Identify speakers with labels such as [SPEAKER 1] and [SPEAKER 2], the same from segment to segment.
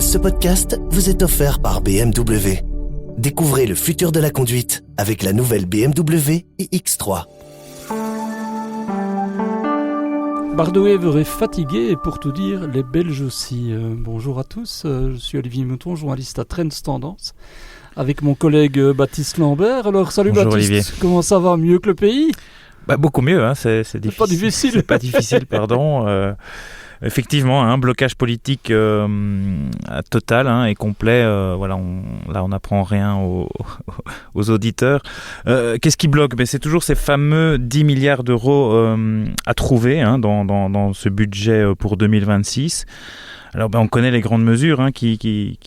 [SPEAKER 1] Ce podcast vous est offert par BMW. Découvrez le futur de la conduite avec la nouvelle BMW iX3.
[SPEAKER 2] Bardo-Wever est fatigué et pour tout dire, les Belges aussi. Bonjour à tous, je suis Olivier Mouton, journaliste à Trends Tendance, avec mon collègue Baptiste Lambert. Alors salut. Bonjour Baptiste, Olivier. Comment ça va? Mieux que le pays?
[SPEAKER 3] Beaucoup mieux, hein. C'est difficile.
[SPEAKER 2] Pas difficile.
[SPEAKER 3] C'est pas difficile, pardon. Effectivement, un blocage politique total et complet. On n'apprend rien aux auditeurs. Qu'est-ce qui bloque? C'est toujours ces fameux 10 milliards d'euros à trouver dans ce budget pour 2026. Alors on connaît les grandes mesures qui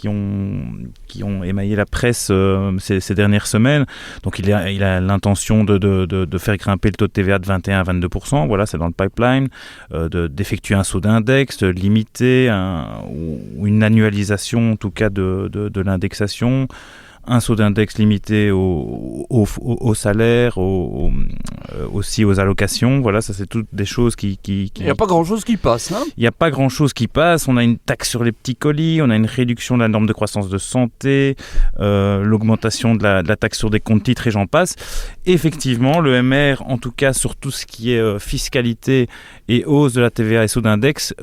[SPEAKER 3] ont émaillé la presse ces dernières semaines. Donc il a l'intention de faire grimper le taux de TVA de 21 à 22%. Voilà, c'est dans le pipeline. D'effectuer un saut d'index, de limiter ou une annualisation en tout cas de l'indexation. Un saut d'index limité au salaire, aussi aux allocations. Voilà, ça c'est toutes des choses qui... Il
[SPEAKER 2] n'y a pas grand-chose qui passe, hein?
[SPEAKER 3] Il n'y a pas grand-chose qui passe. On a une taxe sur les petits colis, on a une réduction de la norme de croissance de santé, l'augmentation de la taxe sur des comptes titres et j'en passe. Effectivement, le MR, en tout cas sur tout ce qui est fiscalité et hausse de la TVA et saut d'index,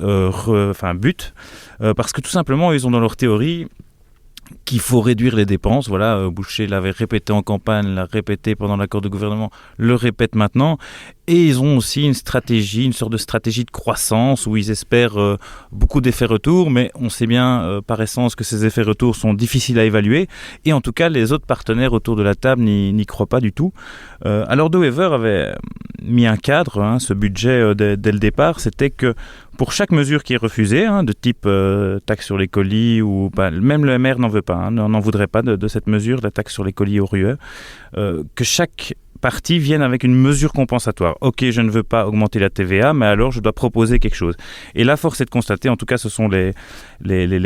[SPEAKER 3] bute. Parce que tout simplement, ils ont dans leur théorie qu'il faut réduire les dépenses. Voilà, Boucher l'avait répété en campagne, l'a répété pendant l'accord de gouvernement, le répète maintenant. Et ils ont aussi une sorte de stratégie de croissance où ils espèrent beaucoup d'effets retours, mais on sait bien par essence que ces effets retours sont difficiles à évaluer. Et en tout cas, les autres partenaires autour de la table n'y croient pas du tout. Alors Wever avait mis un cadre, ce budget dès le départ, c'était que pour chaque mesure qui est refusée, de type taxe sur les colis, ou même le MR n'en veut pas, n'en voudrait pas de cette mesure, la taxe sur les colis aux rues, que chaque parti vienne avec une mesure compensatoire. Ok, je ne veux pas augmenter la TVA, mais alors je dois proposer quelque chose. Et là, force est de constater, en tout cas ce sont les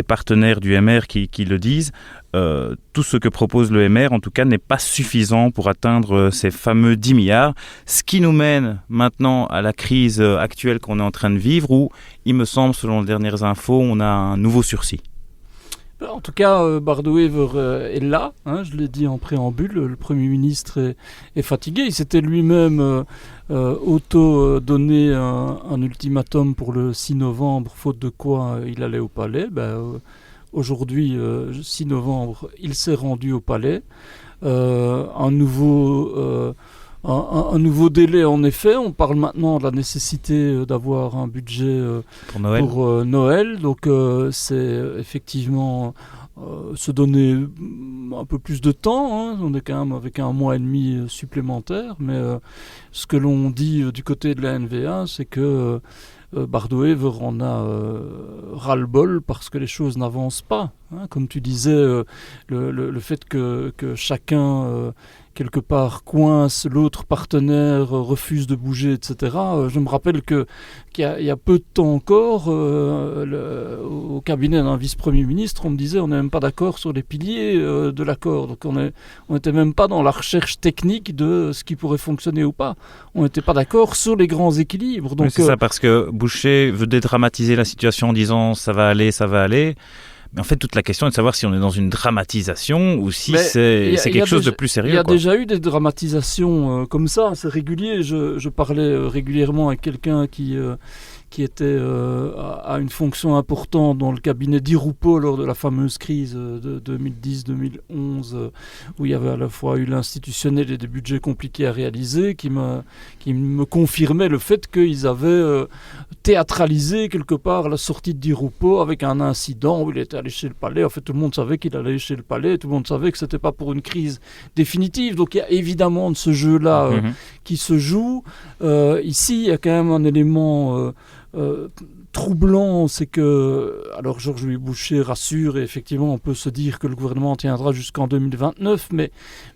[SPEAKER 3] partenaires du MR qui le disent, tout ce que propose le MR, en tout cas, n'est pas suffisant pour atteindre ces fameux 10 milliards, ce qui nous mène maintenant à la crise actuelle qu'on est en train de vivre, où, il me semble, selon les dernières infos, on a un nouveau sursis.
[SPEAKER 2] En tout cas, Bardo-Wever est là, je l'ai dit en préambule, le Premier ministre est fatigué. Il s'était lui-même auto-donné un ultimatum pour le 6 novembre, faute de quoi il allait au palais. Aujourd'hui, 6 novembre, il s'est rendu au palais. Un nouveau délai, en effet. On parle maintenant de la nécessité d'avoir un budget pour Noël. Donc, c'est effectivement se donner un peu plus de temps. On est quand même avec 1 mois et demi supplémentaire. Mais ce que l'on dit du côté de la NVA, c'est que Bardo-Wever en a ras-le-bol parce que les choses n'avancent pas. Comme tu disais, le fait que chacun quelque part coince l'autre partenaire, refuse de bouger, etc. Je me rappelle qu'il y a peu de temps encore, au cabinet d'un vice-premier ministre, on me disait on n'est même pas d'accord sur les piliers de l'accord. Donc on n'était même pas dans la recherche technique de ce qui pourrait fonctionner ou pas. On n'était pas d'accord sur les grands équilibres. Donc,
[SPEAKER 3] c'est ça, parce que Boucher veut dédramatiser la situation en disant ça va aller. Mais en fait, toute la question est de savoir si on est dans une dramatisation ou si c'est quelque chose de plus sérieux.
[SPEAKER 2] Il y a déjà eu des dramatisations comme ça, c'est régulier. Je parlais régulièrement avec quelqu'un qui était à une fonction importante dans le cabinet Di Rupo lors de la fameuse crise de 2010-2011, où il y avait à la fois eu l'institutionnel et des budgets compliqués à réaliser, qui me confirmait le fait qu'ils avaient théâtralisé quelque part la sortie de Di Rupo avec un incident où il était allé chez le palais. En fait, tout le monde savait qu'il allait chez le palais, tout le monde savait que ce n'était pas pour une crise définitive. Donc il y a évidemment de ce jeu-là qui se joue. Ici, il y a quand même un élément troublant, c'est que, alors Georges-Louis Boucher rassure, et effectivement on peut se dire que le gouvernement tiendra jusqu'en 2029,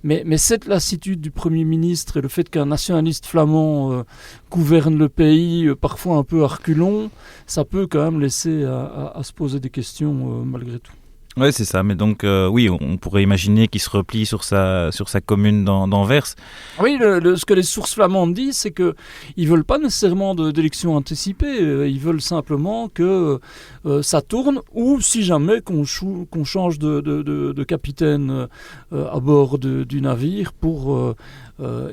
[SPEAKER 2] mais cette lassitude du Premier ministre et le fait qu'un nationaliste flamand gouverne le pays, parfois un peu à reculons, ça peut quand même laisser à se poser des questions malgré tout.
[SPEAKER 3] Oui, c'est ça. Mais donc, oui, on pourrait imaginer qu'il se replie sur sa commune d'Anvers.
[SPEAKER 2] Oui, ce que les sources flamandes disent, c'est qu'ils ne veulent pas nécessairement d'élections anticipées. Ils veulent simplement que ça tourne, ou si jamais qu'on change de capitaine à bord du navire pour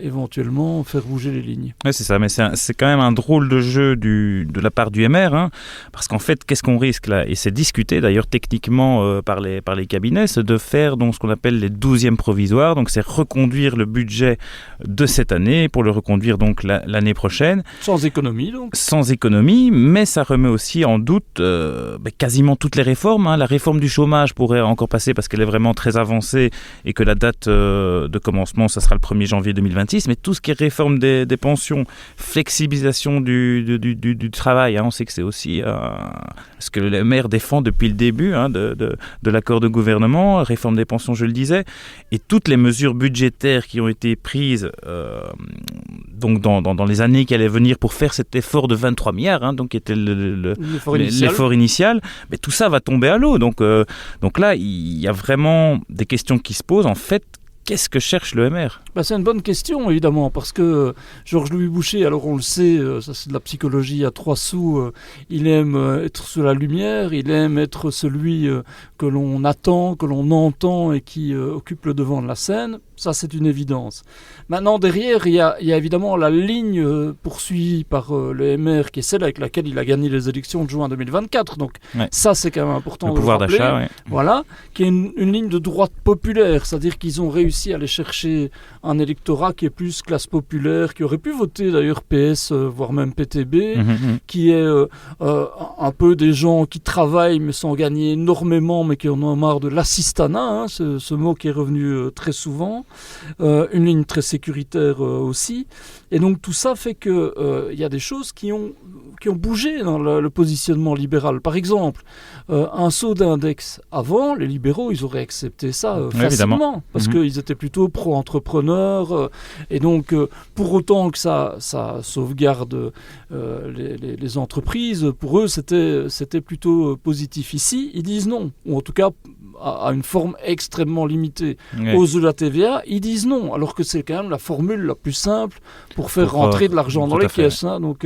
[SPEAKER 2] éventuellement faire bouger les lignes.
[SPEAKER 3] Oui, c'est ça. Mais c'est quand même un drôle de jeu de la part du MR, hein, parce qu'en fait, qu'est-ce qu'on risque là ? Et c'est discuté d'ailleurs techniquement par les cabinets, c'est de faire donc, ce qu'on appelle les 12e provisoires. Donc, c'est reconduire le budget de cette année pour le reconduire donc l'année prochaine.
[SPEAKER 2] Sans économie, donc.
[SPEAKER 3] Sans économie, mais ça remet aussi en doute quasiment toutes les réformes. Hein. La réforme du chômage pourrait encore passer parce qu'elle est vraiment très avancée et que la date de commencement, ça sera le 1er janvier 2026. Mais tout ce qui est réforme des pensions, flexibilisation du travail, hein, on sait que c'est aussi ce que le maire défend depuis le début hein, de l'accord de gouvernement, réforme des pensions, je le disais, et toutes les mesures budgétaires qui ont été prises donc dans les années qui allaient venir pour faire cet effort de 23 milliards, hein, donc qui était l'effort initial, mais tout ça va tomber à l'eau. Donc là, il y a vraiment des questions qui se posent. En fait, qu'est-ce que cherche le MR ?
[SPEAKER 2] C'est une bonne question, évidemment, parce que Georges-Louis Boucher, alors on le sait, ça c'est de la psychologie à 3 sous, il aime être sur la lumière, il aime être celui que l'on attend, que l'on entend et qui occupe le devant de la scène. Ça, c'est une évidence. Maintenant, derrière, il y a évidemment la ligne poursuivie par le MR, qui est celle avec laquelle il a gagné les élections de juin 2024. Donc ça, c'est quand même important
[SPEAKER 3] le
[SPEAKER 2] de
[SPEAKER 3] pouvoir
[SPEAKER 2] le rappeler.
[SPEAKER 3] d'achat, ouais.
[SPEAKER 2] Voilà, qui est une ligne de droite populaire, c'est-à-dire qu'ils ont réussi à aller chercher un électorat qui est plus classe populaire, qui aurait pu voter d'ailleurs PS, voire même PTB, qui est un peu des gens qui travaillent mais sans gagner énormément, mais qui en ont marre de l'assistanat, hein, ce mot qui est revenu très souvent. Une ligne très sécuritaire aussi. Et donc tout ça fait que y a des choses qui ont bougé dans le positionnement libéral. Par exemple, un saut d'index avant, les libéraux, ils auraient accepté ça facilement, parce qu'ils étaient plutôt pro-entrepreneurs, et donc pour autant que ça sauvegarde les entreprises, pour eux c'était plutôt positif. Ici, ils disent non, ou en tout cas à une forme extrêmement limitée. Hausse de la TVA, ils disent non, alors que c'est quand même la formule la plus simple pour faire rentrer de l'argent dans les caisses. Hein. Donc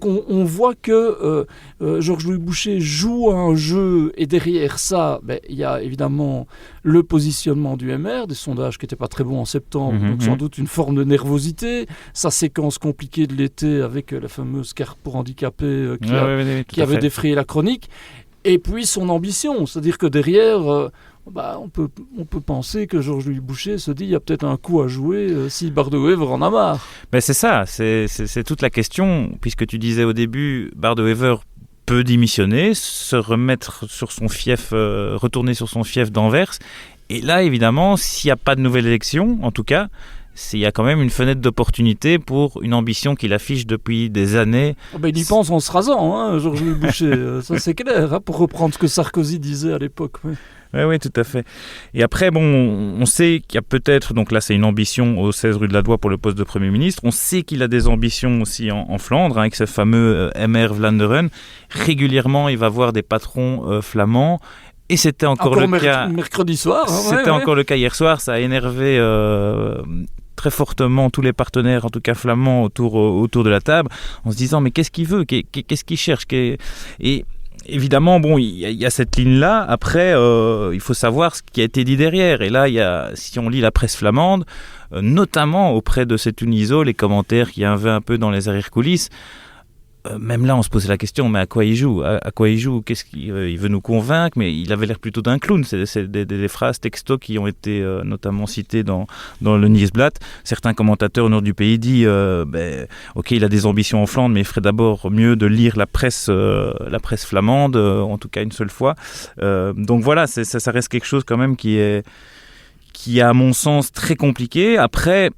[SPEAKER 2] on voit que Georges-Louis Boucher joue un jeu, et derrière ça, il y a évidemment le positionnement du MR, des sondages qui n'étaient pas très bons en septembre, donc sans doute une forme de nervosité, sa séquence compliquée de l'été avec la fameuse carte pour handicapés qui avait défrayé la chronique, et puis son ambition, c'est-à-dire que derrière... on peut penser que Georges-Louis Boucher se dit il y a peut-être un coup à jouer si Bardewever en a marre.
[SPEAKER 3] C'est ça, c'est toute la question, puisque tu disais au début, Bardewever peut démissionner, se remettre sur son fief, retourner sur son fief d'Anvers, et là évidemment, s'il n'y a pas de nouvelle élection, en tout cas, il y a quand même une fenêtre d'opportunité pour une ambition qu'il affiche depuis des années.
[SPEAKER 2] Il y pense en se rasant, hein, Georges-Louis Boucher, ça c'est clair, hein, pour reprendre ce que Sarkozy disait à l'époque.
[SPEAKER 3] Oui, tout à fait. Et après, on sait qu'il y a peut-être, donc là c'est une ambition au 16 rue de la Doua pour le poste de Premier ministre, on sait qu'il a des ambitions aussi en Flandre, hein, avec ce fameux MR Vlaanderen. Régulièrement, il va voir des patrons flamands, et c'était encore le cas...
[SPEAKER 2] mercredi soir. Hein,
[SPEAKER 3] c'était encore le cas hier soir, ça a énervé... très fortement tous les partenaires, en tout cas flamands, autour de la table, en se disant mais qu'est-ce qu'il veut, qu'est-ce qu'il cherche, et évidemment, il y a cette ligne-là. Après, il faut savoir ce qui a été dit derrière. Et là, si on lit la presse flamande, notamment auprès de cet Uniso, les commentaires qu'il y avait un peu dans les arrière-coulisses, même là, on se posait la question, mais à quoi il joue ? À quoi il joue ? Qu'est-ce qu'il veut nous convaincre ? Mais il avait l'air plutôt d'un clown. C'est des phrases textos qui ont été notamment citées dans le Nieuwsblad. Certains commentateurs au nord du pays disent ok, il a des ambitions en Flandre, mais il ferait d'abord mieux de lire la presse flamande, en tout cas une seule fois. Donc voilà, ça reste quelque chose quand même qui est, à mon sens, très compliqué. Après...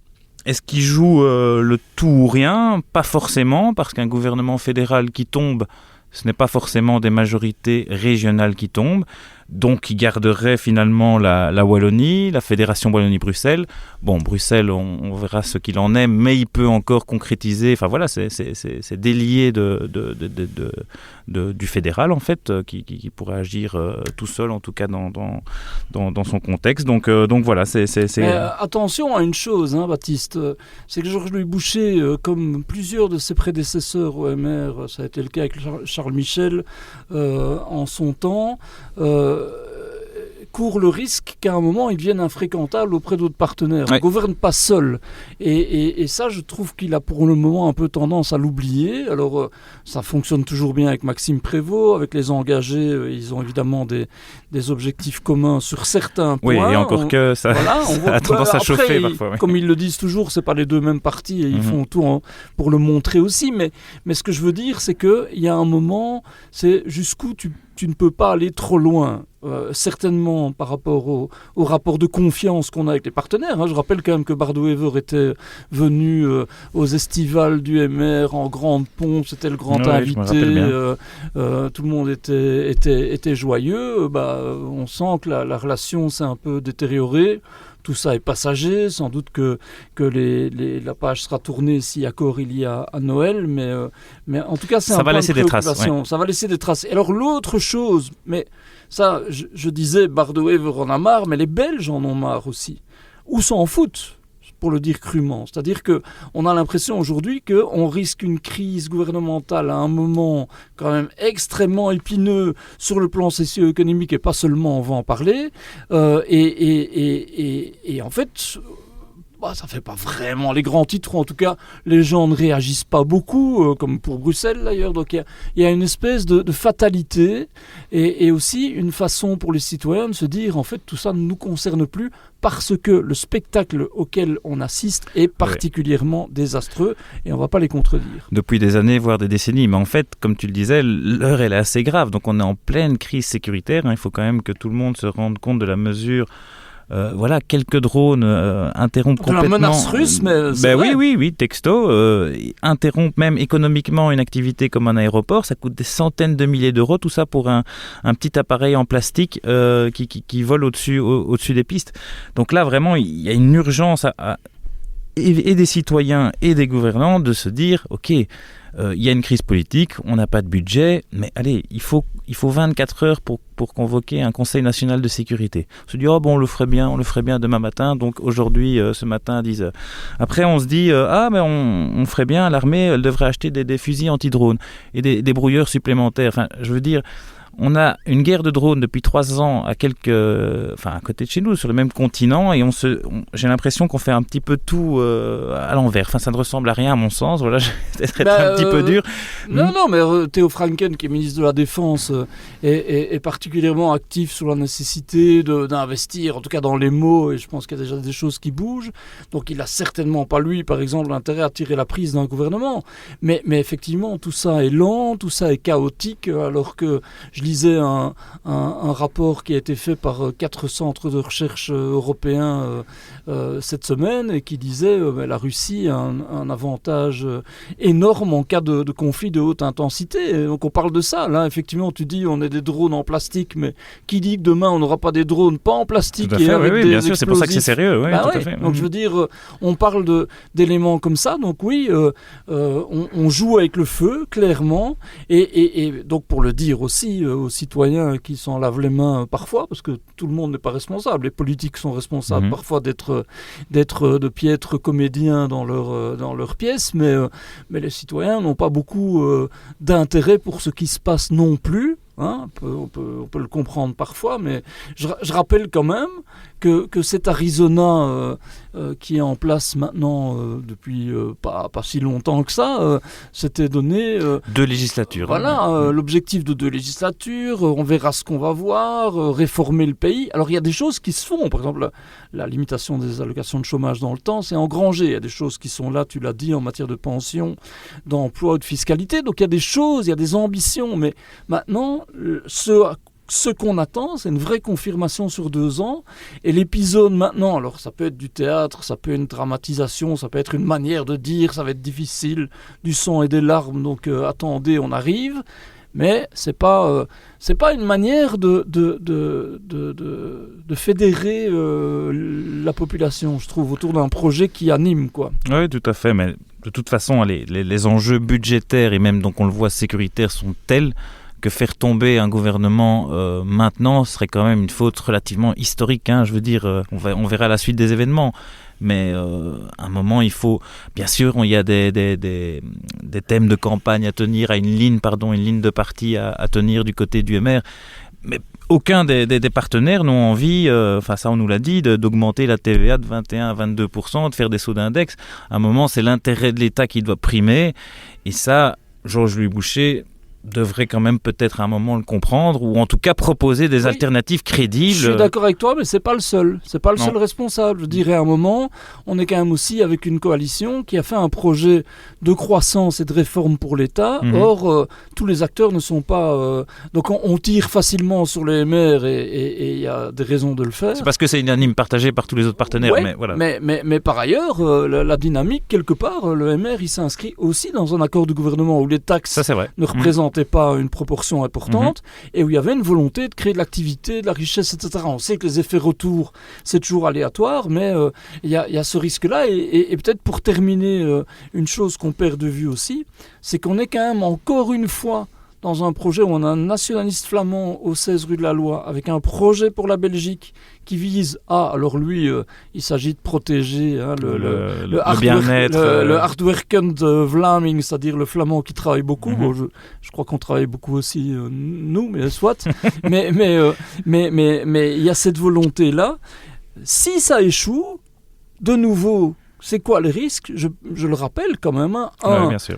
[SPEAKER 3] Est-ce qu'il joue le tout ou rien ? Pas forcément, parce qu'un gouvernement fédéral qui tombe, ce n'est pas forcément des majorités régionales qui tombent. donc qui garderait finalement la Wallonie, la Fédération Wallonie-Bruxelles. Bon, Bruxelles, on verra ce qu'il en est, mais il peut encore concrétiser, enfin voilà, c'est délié du fédéral en fait, qui pourrait agir tout seul, en tout cas dans son contexte. Donc voilà,
[SPEAKER 2] attention à une chose, hein, Baptiste, c'est que Georges-Louis Boucher, comme plusieurs de ses prédécesseurs au MR, ça a été le cas avec Charles Michel en son temps, court le risque qu'à un moment il devienne infréquentable auprès d'autres partenaires.
[SPEAKER 3] Ouais.
[SPEAKER 2] On ne gouverne pas seul. Et ça, je trouve qu'il a pour le moment un peu tendance à l'oublier. Alors, ça fonctionne toujours bien avec Maxime Prévost, avec les engagés. Ils ont évidemment des objectifs communs sur certains points.
[SPEAKER 3] Oui, et encore que ça, ça a tendance à chauffer parfois. Oui.
[SPEAKER 2] Comme ils le disent toujours, ce n'est pas les deux mêmes partis et ils font tout pour le montrer aussi. Mais ce que je veux dire, c'est qu'il y a un moment, c'est jusqu'où tu ne peux pas aller trop loin. Certainement par rapport au rapport de confiance qu'on a avec les partenaires. Hein. Je rappelle quand même que Bardot-Wever était venu aux estivales du MR en grande pompe, c'était le grand invité, tout le monde était joyeux. On sent que la relation s'est un peu détériorée. Tout ça est passager, sans doute que la page sera tournée si accord il y a à Noël, mais en tout cas c'est un point de préoccupation. Ça va laisser des traces. Et alors l'autre chose, mais ça je disais Bardot-Wever en a marre, mais les Belges en ont marre aussi, ou s'en foutent, pour le dire crûment. C'est-à-dire qu'on a l'impression aujourd'hui qu'on risque une crise gouvernementale à un moment quand même extrêmement épineux sur le plan socio-économique et pas seulement, on va en parler. Et en fait, ça ne fait pas vraiment les grands titres, ou en tout cas les gens ne réagissent pas beaucoup, comme pour Bruxelles d'ailleurs. Donc il y a une espèce de fatalité et aussi une façon pour les citoyens de se dire en fait tout ça ne nous concerne plus parce que le spectacle auquel on assiste est particulièrement désastreux et on ne va pas les contredire.
[SPEAKER 3] Depuis des années, voire des décennies. Mais en fait, comme tu le disais, l'heure elle est assez grave. Donc on est en pleine crise sécuritaire. Il faut quand même que tout le monde se rende compte de la mesure. Quelques drones interrompent complètement.
[SPEAKER 2] La menace russe, mais c'est vrai.
[SPEAKER 3] Oui, texto, interrompent même économiquement une activité comme un aéroport. Ça coûte des centaines de milliers d'euros, tout ça pour un petit appareil en plastique qui vole au-dessus des pistes. Donc là, vraiment, il y a une urgence et des citoyens et des gouvernants de se dire, ok, il y a une crise politique, on n'a pas de budget, mais allez, il faut 24 heures pour convoquer un Conseil national de sécurité. On se dit, on le ferait bien demain matin, donc aujourd'hui, ce matin à 10h. Après, on se dit, mais on ferait bien, l'armée, elle devrait acheter des fusils anti-drones et des brouilleurs supplémentaires. Enfin, je veux dire, on a une guerre de drones depuis 3 ans à côté de chez nous, sur le même continent, et j'ai l'impression qu'on fait un petit peu tout à l'envers. Enfin, ça ne ressemble à rien à mon sens. Voilà, je vais être un petit peu dur.
[SPEAKER 2] Non, mais Théo Franken, qui est ministre de la Défense, est particulièrement actif sur la nécessité d'investir, en tout cas dans les mots, et je pense qu'il y a déjà des choses qui bougent. Donc, il n'a certainement pas, lui, par exemple, l'intérêt à tirer la prise d'un gouvernement. Mais effectivement, tout ça est lent, tout ça est chaotique, alors que je lisais un rapport qui a été fait par 4 centres de recherche européens cette semaine et qui disait la Russie a un avantage énorme en cas de conflit de haute intensité. Et donc on parle de ça. Là, effectivement, tu dis on est des drones en plastique, mais qui dit que demain on n'aura pas des drones pas en plastique et avec des
[SPEAKER 3] bien sûr,
[SPEAKER 2] explosifs.
[SPEAKER 3] c'est pour ça que c'est sérieux. Oui, tout à fait.
[SPEAKER 2] Donc je veux dire, on parle d'éléments comme ça. Donc oui, on joue avec le feu, clairement. Et donc pour le dire aussi aux citoyens qui s'en lavent les mains parfois, parce que tout le monde n'est pas responsable. Les politiques sont responsables parfois d'être de piètres comédiens dans leur pièce, mais les citoyens n'ont pas beaucoup d'intérêt pour ce qui se passe non plus. Hein, on peut le comprendre parfois, mais je rappelle quand même que cet Arizona qui est en place maintenant depuis pas si longtemps que ça, s'était donné
[SPEAKER 3] 2 législatures.
[SPEAKER 2] Voilà, l'objectif de 2 législatures, on verra ce qu'on va voir, réformer le pays. Alors il y a des choses qui se font, par exemple la limitation des allocations de chômage dans le temps, c'est engrangé. Il y a des choses qui sont là, tu l'as dit, en matière de pension, d'emploi, de fiscalité. Donc il y a des choses, il y a des ambitions, mais maintenant, ce qu'on attend, c'est une vraie confirmation sur 2 ans. Et l'épisode maintenant, alors ça peut être du théâtre, ça peut être une dramatisation, ça peut être une manière de dire, ça va être difficile, du sang et des larmes, donc attendez, on arrive. Mais c'est pas une manière de fédérer la population, je trouve, autour d'un projet qui anime, quoi.
[SPEAKER 3] Oui, tout à fait, mais de toute façon, les enjeux budgétaires et même, donc on le voit, sécuritaires sont tels que faire tomber un gouvernement maintenant serait quand même une faute relativement historique. Je veux dire, on verra la suite des événements. Mais à un moment, il faut... Bien sûr, il y a des thèmes de campagne à tenir, une ligne de parti à tenir du côté du MR. Mais aucun des partenaires n'ont envie, ça on nous l'a dit, d'augmenter la TVA de 21 à 22%, de faire des sauts d'index. À un moment, c'est l'intérêt de l'État qui doit primer. Et ça, Georges-Louis Boucher devrait quand même peut-être à un moment le comprendre, ou en tout cas proposer des alternatives crédibles.
[SPEAKER 2] Je suis d'accord avec toi, mais c'est pas le seul. C'est pas le seul responsable. Je dirais à un moment, on est quand même aussi avec une coalition qui a fait un projet de croissance et de réforme pour l'État. Or, tous les acteurs ne sont pas... Donc on tire facilement sur les maires et il y a des raisons de le faire.
[SPEAKER 3] C'est parce que c'est unanime partagé par tous les autres partenaires.
[SPEAKER 2] Ouais,
[SPEAKER 3] mais, voilà.
[SPEAKER 2] mais par ailleurs, la dynamique, quelque part, le MR, il s'inscrit aussi dans un accord du gouvernement où les taxes
[SPEAKER 3] ça, c'est vrai.
[SPEAKER 2] ne représentent pas une proportion importante et où il y avait une volonté de créer de l'activité, de la richesse, etc. On sait que les effets retours, c'est toujours aléatoire, mais il y a ce risque-là. Et peut-être pour terminer, une chose qu'on perd de vue aussi, c'est qu'on est quand même encore une fois dans un projet où on a un nationaliste flamand au 16 rue de la Loi avec un projet pour la Belgique qui vise alors lui, il s'agit de protéger le
[SPEAKER 3] bien-être,
[SPEAKER 2] le hardwerkend Vlaming, c'est-à-dire le flamand qui travaille beaucoup. Bon, je crois qu'on travaille beaucoup aussi, nous, mais soit. mais il y a cette volonté-là. Si ça échoue, de nouveau, c'est quoi le risque ? Je le rappelle quand même.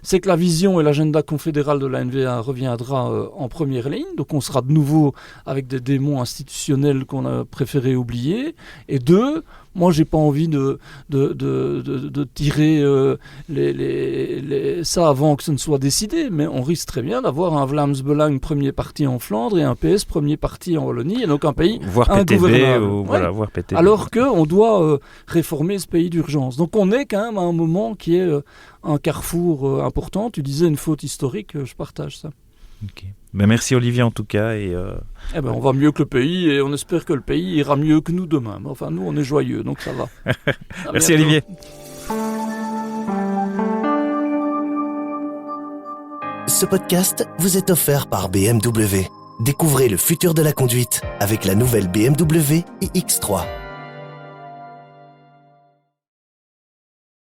[SPEAKER 2] C'est que la vision et l'agenda confédéral de la NVA reviendra en première ligne. Donc on sera de nouveau avec des démons institutionnels qu'on a préféré oublier. Et deux, moi j'ai pas envie de tirer ça avant que ce ne soit décidé. Mais on risque très bien d'avoir un Vlaams Belang premier parti en Flandre et un PS premier parti en Wallonie. Et donc un pays
[SPEAKER 3] ingouvernable. Voire PTB.
[SPEAKER 2] Alors qu'on doit réformer ce pays d'urgence. Donc on est quand même à un moment qui est un carrefour important. Tu disais une faute historique, je partage ça.
[SPEAKER 3] Ok. Merci Olivier en tout cas.
[SPEAKER 2] On va mieux que le pays et on espère que le pays ira mieux que nous demain. Enfin, nous on est joyeux, donc ça va.
[SPEAKER 3] Merci Olivier.
[SPEAKER 1] Ce podcast vous est offert par BMW. Découvrez le futur de la conduite avec la nouvelle BMW iX3.